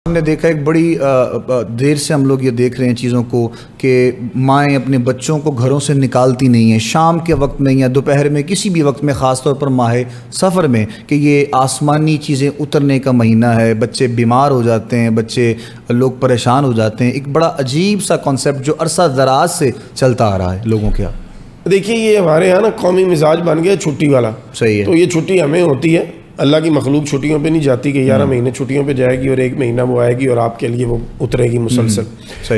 ہم نے دیکھا ایک بڑی دیر سے ہم لوگ یہ دیکھ رہے ہیں چیزوں کو کہ مائیں اپنے بچوں کو گھروں سے نکالتی نہیں ہیں، شام کے وقت میں یا دوپہر میں کسی بھی وقت میں، خاص طور پر ماہ سفر میں، کہ یہ آسمانی چیزیں اترنے کا مہینہ ہے، بچے بیمار ہو جاتے ہیں، بچے لوگ پریشان ہو جاتے ہیں۔ ایک بڑا عجیب سا کانسیپٹ جو عرصہ دراز سے چلتا آ رہا ہے لوگوں کے یہاں۔ دیکھیے یہ ہمارے یہاں نا قومی مزاج بن گیا چھٹی والا۔ صحیح ہے۔ تو یہ چھٹی ہمیں ہوتی ہے، اللہ کی مخلوق چھٹیوں پہ نہیں جاتی کہ 11 مہینے چھٹیوں پہ جائے گی اور 1 مہینہ وہ آئے گی اور آپ کے لیے وہ اترے گی مسلسل۔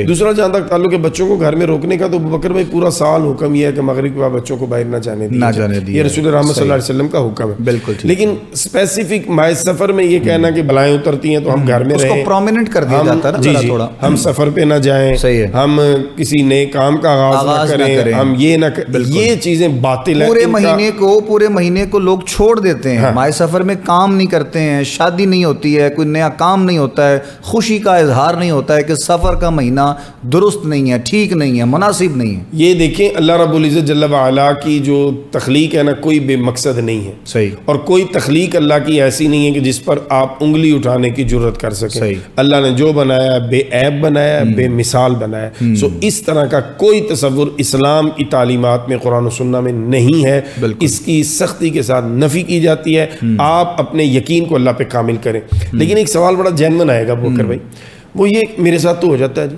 دوسرا جہاں تک تعلق ہے بچوں کو گھر میں روکنے کا، تو ابوبکر بھائی پورا سال حکم یہ ہے کہ مغرب کے بعد بچوں کو باہر نہ جانے دیا، یہ رسول رحمت صلی اللہ علیہ وسلم کا حکم ہے۔ بالکل۔ لیکن اسپیسیفک ماہ سفر میں یہ کہنا کہ بلائیں اترتی ہیں تو ہم گھر میں رہیں، اس کو پرومیننٹ کر دیا جاتا ہے نا، جی تھوڑا ہم سفر پہ نہ جائیں، ہم کسی نئے کام کا آغاز نہ کریں، ہم یہ نہ یہ چیزیں باطل ہیں۔ پورے مہینے کو لوگ چھوڑ دیتے ہیں، ماہ سفر میں کام نہیں کرتے ہیں، شادی نہیں ہوتی ہے، کوئی نیا کام نہیں ہوتا ہے، خوشی کا اظہار نہیں ہوتا ہے کہ سفر کا مہینہ درست نہیں ہے، ٹھیک نہیں ہے، مناسب نہیں ہے۔ یہ دیکھیں اللہ رب العزت جل وعلا کی جو تخلیق ہے نا، کوئی بے مقصد نہیں ہے۔ صحیح۔ اور کوئی تخلیق اللہ کی ایسی نہیں ہے کہ جس پر آپ انگلی اٹھانے کی جرت کر سکیں۔ صحیح۔ اللہ نے جو بنایا بے عیب بنایا، بے مثال بنایا۔ سو اس طرح کا کوئی تصور اسلام کی تعلیمات میں، قرآن و سنہ میں نہیں ہے۔ اس کی سختی کے ساتھ نفی کی جاتی ہے۔ آپ اپنے یقین کو اللہ پہ کامل کریں۔ لیکن ایک سوال بڑا جینون آئے گا بکر بھائی، وہ یہ میرے ساتھ تو ہو جاتا ہے جی،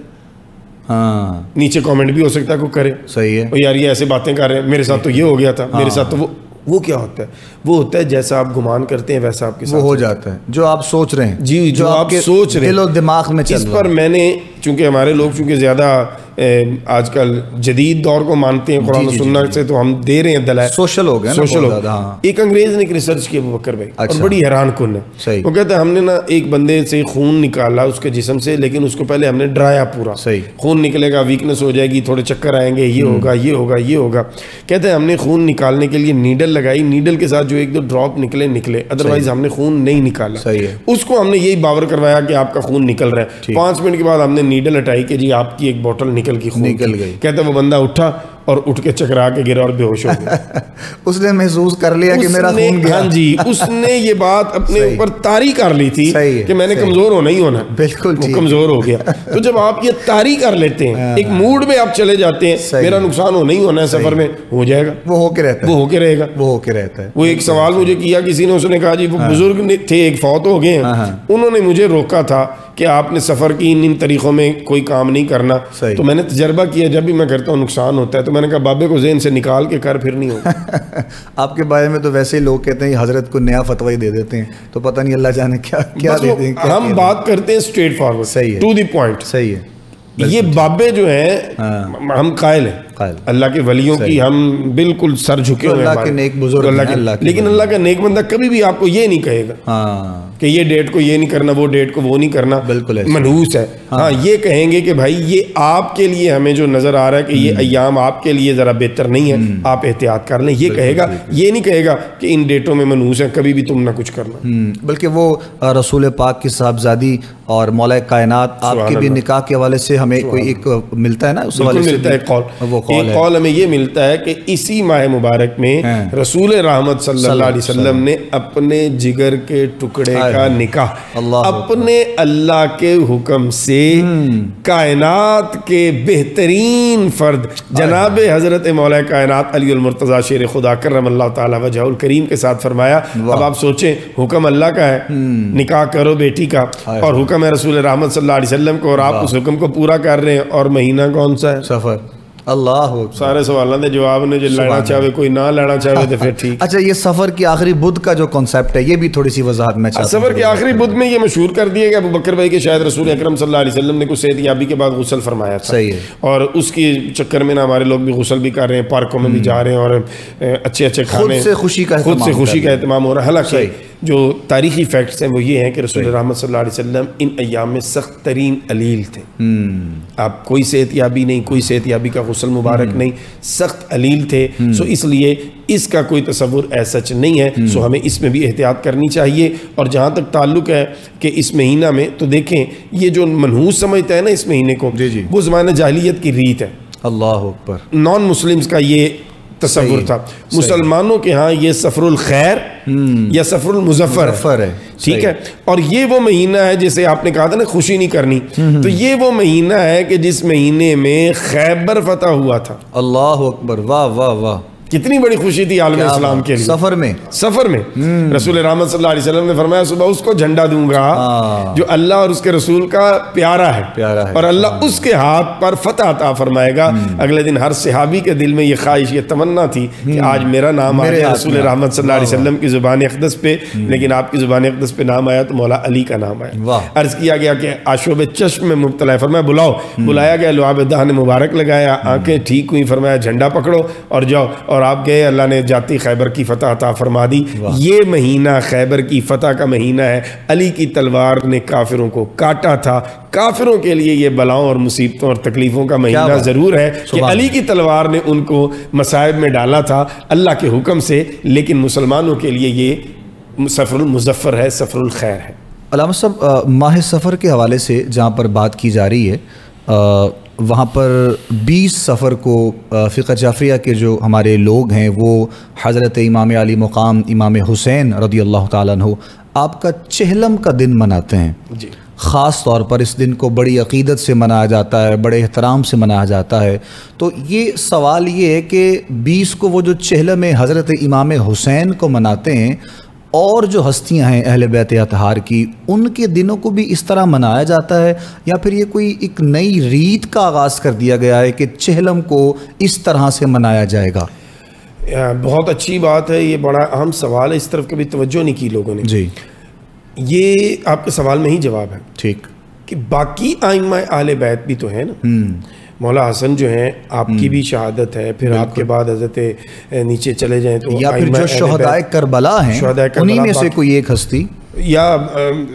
ہاں نیچے کامنٹ بھی ہو سکتا ہے کوئی کرے، صحیح ہے، یار یہ ایسے باتیں کر رہے ہیں، میرے ساتھ تو یہ ہو گیا تھا، میرے ساتھ تو وہ کیا ہوتا ہے؟ وہ ہوتا ہے جیسا آپ گمان کرتے ہیں ویسا آپ کے ساتھ ہو جاتا ہے، جو آپ سوچ رہے ہیں، جی جو آپ سوچ رہے ہیں دل و دماغ میں چل رہا ہے۔ اس پر میں نے، چونکہ ہمارے لوگ چونکہ زیادہ آج کل جدید دور کو مانتے ہیں، قرآن و سنت سے تو ہم دے رہے ہیں دلائل، سوشل ہو گیا نا۔ ایک انگریز نے ایک ریسرچ کی ابوبکر بھائی، اور بڑی حیران کن ہے۔ وہ کہتا ہے ہم نے نا ایک بندے سے خون نکالا اس کے جسم سے، لیکن اس کو پہلے ہم نے ڈرایا پورا، خون نکلے گا، ویکنس ہو جائے گی، تھوڑے چکر آئیں گے، یہ ہوگا یہ ہوگا یہ ہوگا۔ کہتے ہیں ہم نے خون نکالنے کے لیے نیڈل لگائی، نیڈل کے ساتھ جو 1-2 ڈراپ نکلے، ادروائز ہم نے خون نہیں نکالا۔ اس کو ہم نے یہی باور کروایا کہ آپ کا خون نکل رہا ہے۔ 5 منٹ کے بعد ہم نے نیڈل ہٹائی کہ جی آپ کی ایک بوٹل نکل گئی، خون نکل گئی۔ کہتا ہے وہ بندہ اٹھا اور اٹھ کے چکرا کے گرا اور بے ہوش ہو گیا۔ اس نے محسوس کر لیا کہ میرا خون گیا۔ ہاں جی، اس نے یہ بات اپنے اوپر طاری کر لی تھی کہ میں نے کمزور ہونا ہی ہونا، بالکل وہ کمزور ہو گیا۔ تو جب آپ یہ طاری کر لیتے ہیں، ایک موڈ میں آپ چلے جاتے ہیں، میرا نقصان ہو نہیں ہونا ہے سفر میں، ہو جائے گا، وہ ہو کے رہتا ہے، وہ ہو کے رہے گا، وہ ہو کے رہتا ہے۔ وہ ایک سوال مجھے کیا کسی نے، اس نے کہا جی وہ بزرگ تھے ایک فوت ہو گئے ہیں، انہوں نے مجھے روکا تھا کہ آپ نے سفر کی ان طریقوں میں کوئی کام نہیں کرنا، تو میں نے تجربہ کیا جب بھی میں کرتا ہوں نقصان ہوتا ہے، تو میں نے کہا بابے کو ذہن سے نکال کے کر، پھر نہیں ہوگا۔ آپ کے بارے میں تو ویسے ہی لوگ کہتے ہیں حضرت کو نیا فتویٰ ہی دے دیتے ہیں، تو پتہ نہیں اللہ جانے کیا دے دیں۔ ہم بات کرتے ہیں اسٹریٹ فارورڈ، صحیح ہے، ٹو دی پوائنٹ۔ صحیح ہے۔ یہ بابے جو ہیں ہم قائل ہیں اللہ کے ولیوں کی، ہم بالکل سر جھکے ہوئے ہیں، اللہ کے نیک بزرگ ہیں، لیکن اللہ کا نیک بندہ کبھی بھی آپ کو یہ نہیں کہے گا کہ یہ ڈیٹ کو یہ نہیں کرنا، وہ ڈیٹ کو وہ نہیں کرنا، بالکل منحوس ہے۔ ہاں یہ کہیں گے کہ بھائی یہ آپ کے لیے ہمیں جو نظر آ رہا ہے کہ یہ ایام آپ کے لیے ذرا بہتر نہیں ہے، آپ احتیاط کر لیں، یہ کہے گا۔ یہ نہیں کہے گا کہ ان ڈیٹوں میں منحوس ہیں، کبھی بھی تم نہ کچھ کرنا، بلکہ وہ رسول پاک کی صاحبزادی اور مولا کائنات آپ کے بھی نکاح کے حوالے سے ہمیں کوئی ایک ملتا ہے نا، اس حوالے سے ملتا ہے ایک قول ہمیں یہ ملتا ہے کہ اسی ماہ مبارک میں رسول رحمت صلی اللہ علیہ وسلم نے اپنے جگر کے ٹکڑے کا نکاح اپنے اللہ کے حکم سے کائنات کے بہترین فرد جناب حضرت مولا کائنات علی المرتضیٰ شیر خدا کرم اللہ تعالی وجہہ الکریم کے ساتھ فرمایا۔ اب آپ سوچیں، حکم اللہ کا ہے نکاح کرو بیٹی کا، اور حکم ہے رسول رحمت صلی اللہ علیہ وسلم کو، اور آپ اس حکم کو پورا کر رہے ہیں، اور مہینہ کون سا ہے؟ سفر۔ اللہ سارے سوالوں دے جواب نے، جو لینا چاہے کوئی نہ لینا چاہے تو پھر ٹھیک۔ اچھا، یہ سفر کی آخری بدھ کا جو کانسیپٹ ہے، یہ بھی تھوڑی سی وضاحت میں چاہتا ہوں۔ سفر کی آخری بدھ میں یہ مشہور کر دیا کہ ابوبکر بھائی کے شاید رسول اکرم صلی اللہ علیہ وسلم نے کچھ صحت یابی کے بعد غسل فرمایا تھا، صحیح ہے، اور اس کے چکر میں نا ہمارے لوگ بھی غسل بھی کر رہے ہیں، پارکوں میں بھی جا رہے ہیں، اور اچھے اچھے کھانے، خود سے خوشی کا اہتمام ہو رہا ہے۔ حالانکہ جو تاریخی فیکٹس ہیں وہ یہ ہیں کہ رسول رحمت صلی اللہ علیہ وسلم ان ایام میں سخت ترین علیل تھے۔ آپ کوئی صحت یابی نہیں، کوئی صحت یابی کا غسل مبارک نہیں، سخت علیل تھے۔ سو اس لیے اس کا کوئی تصور ایسا نہیں ہے، سو ہمیں اس میں بھی احتیاط کرنی چاہیے۔ اور جہاں تک تعلق ہے کہ اس مہینہ میں، تو دیکھیں یہ جو منحوس سمجھتا ہے نا اس مہینے کو، وہ زمانہ جاہلیت کی ریت ہے۔ اللہ اکبر۔ نان مسلمز کا یہ تصور تھا. مسلمانوں کے ہاں یہ سفر الخیر یا سفر المظفر ہے. ٹھیک ہے. اور یہ وہ مہینہ ہے جسے آپ نے کہا تھا نا خوشی نہیں کرنی, تو یہ وہ مہینہ ہے کہ جس مہینے میں خیبر فتح ہوا تھا. اللہ اکبر, واہ واہ واہ, کتنی بڑی خوشی تھی عالم اسلام کے لیے. سفر میں رسول رحمت صلی اللہ علیہ وسلم نے فرمایا صبح اس کو جھنڈا دوں گا جو اللہ اور اس کے رسول کا پیارا ہے, اور اللہ اس کے ہاتھ پر فتح عطا فرمائے گا. اگلے دن ہر صحابی کے دل میں یہ خواہش, یہ تمنا تھی کہ آج میرا نام آ جائے رسول رحمت صلی اللہ علیہ وسلم کی زبان اقدس پہ, لیکن آپ کی زبان اقدس پہ نام آیا تو مولا علی کا نام آیا. عرض کیا گیا کہ آشوب چشم میں مبتلا ہے, فرمایا بلاؤ. بلایا گیا, لعاب دہن مبارک لگایا, آنکھیں ٹھیک ہوئی, فرمایا جھنڈا پکڑو اور جاؤ, اور آپ گئے. اللہ نے جاتی خیبر کی فتح عطا فرما دی. یہ مہینہ خیبر کی فتح کا مہینہ ہے. علی کی تلوار نے کافروں کو کاٹا تھا. کافروں کے لیے یہ بلاؤں اور مصیبتوں اور تکلیفوں کا مہینہ ضرور ہے کہ علی کی تلوار نے ان کو مصائب میں ڈالا تھا اللہ کے حکم سے, لیکن مسلمانوں کے لیے یہ سفر المظفر ہے, سفر الخیر ہے. علامہ صاحب, ماہ سفر کے حوالے سے جہاں پر بات کی جا رہی ہے, وہاں پر 20 سفر کو فقہ جعفریہ کے جو ہمارے لوگ ہیں وہ حضرت امام علی مقام امام حسین رضی اللہ تعالیٰ عنہ آپ کا چہلم کا دن مناتے ہیں. جی. خاص طور پر اس دن کو بڑی عقیدت سے منایا جاتا ہے, بڑے احترام سے منایا جاتا ہے. تو یہ سوال یہ ہے کہ 20 کو وہ جو چہلم حضرت امام حسین کو مناتے ہیں, اور جو ہستیاں ہیں اہل بیت اطہار کی, ان کے دنوں کو بھی اس طرح منایا جاتا ہے, یا پھر یہ کوئی ایک نئی ریت کا آغاز کر دیا گیا ہے کہ چہلم کو اس طرح سے منایا جائے گا؟ بہت اچھی بات ہے, یہ بڑا اہم سوال ہے, اس طرف کبھی توجہ نہیں کی لوگوں نے. جی. یہ آپ کے سوال میں ہی جواب ہے. ٹھیک. کہ باقی ائمہ اہل بیت بھی تو ہیں نا. مولا حسن جو ہیں, آپ کی بھی شہادت ہے, پھر آپ کے بعد حضرت نیچے چلے جائیں تو یا پھر جو شہدائے کربلا ہیں انہی میں سے کوئی ایک ہستی, یا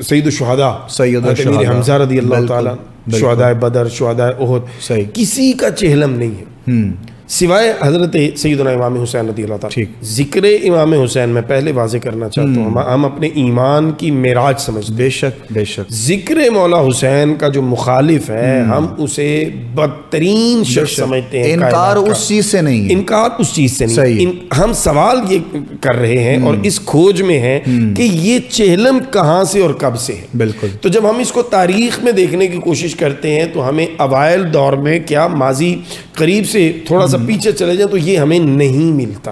سید الشہداء امیر حمزہ رضی اللہ تعالیٰ, شہدائے بدر, شہدائے احد, کسی کا چہلم نہیں ہے سوائے حضرت سیدنا امام حسین رضی اللہ تعالیٰ. ذکر امام حسین میں پہلے واضح کرنا چاہتا ہوں, ہم اپنے ایمان کی معراج سمجھتے ہیں. بے شک بے شک. ذکر مولا حسین کا جو مخالف ہے ہم اسے بدترین شخص سمجھتے ہیں. انکار اس چیز سے نہیں ہے, انکار اس چیز سے نہیں. ہم سوال یہ کر رہے ہیں اور اس کھوج میں ہیں کہ یہ چہلم کہاں سے اور کب سے ہے. بالکل. تو جب ہم اس کو تاریخ میں دیکھنے کی کوشش کرتے ہیں تو ہمیں اوائل دور میں, کیا ماضی قریب سے تھوڑا سا پیچھے چلے جائیں تو یہ ہمیں نہیں ملتا.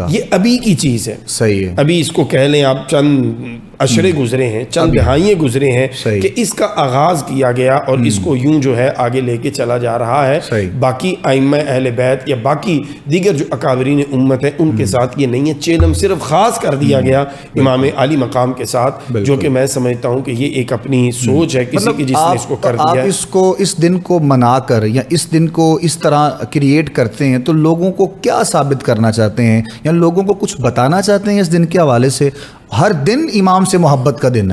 یہ ابھی کی چیز ہے. صحیح ہے. ابھی اس کو کہہ لیں آپ, چند عشرے گزرے ہیں, چند دہائیاں گزرے ہیں کہ اس کا آغاز کیا گیا اور اس کو یوں جو ہے آگے لے کے چلا جا رہا ہے. باقی ائمہ اہل بیت یا باقی دیگر جو اکابرین امت ہیں ان کے ساتھ یہ نہیں ہے. چہلم صرف خاص کر دیا گیا امام علی مقام کے ساتھ, جو کہ میں سمجھتا ہوں کہ یہ ایک اپنی سوچ ہے کسی کی جس نے اس کو کر دیا ہے. آپ اس دن کو منا کر یا اس دن کو اس طرح کریٹ کرتے ہیں تو لوگوں کو کیا ثابت کرنا چاہتے ہیں, یا لوگوں کو کچھ بتانا چاہتے ہیں اس دن کے حوالے سے؟ ہر دن امام سے محبت کا دن ہے.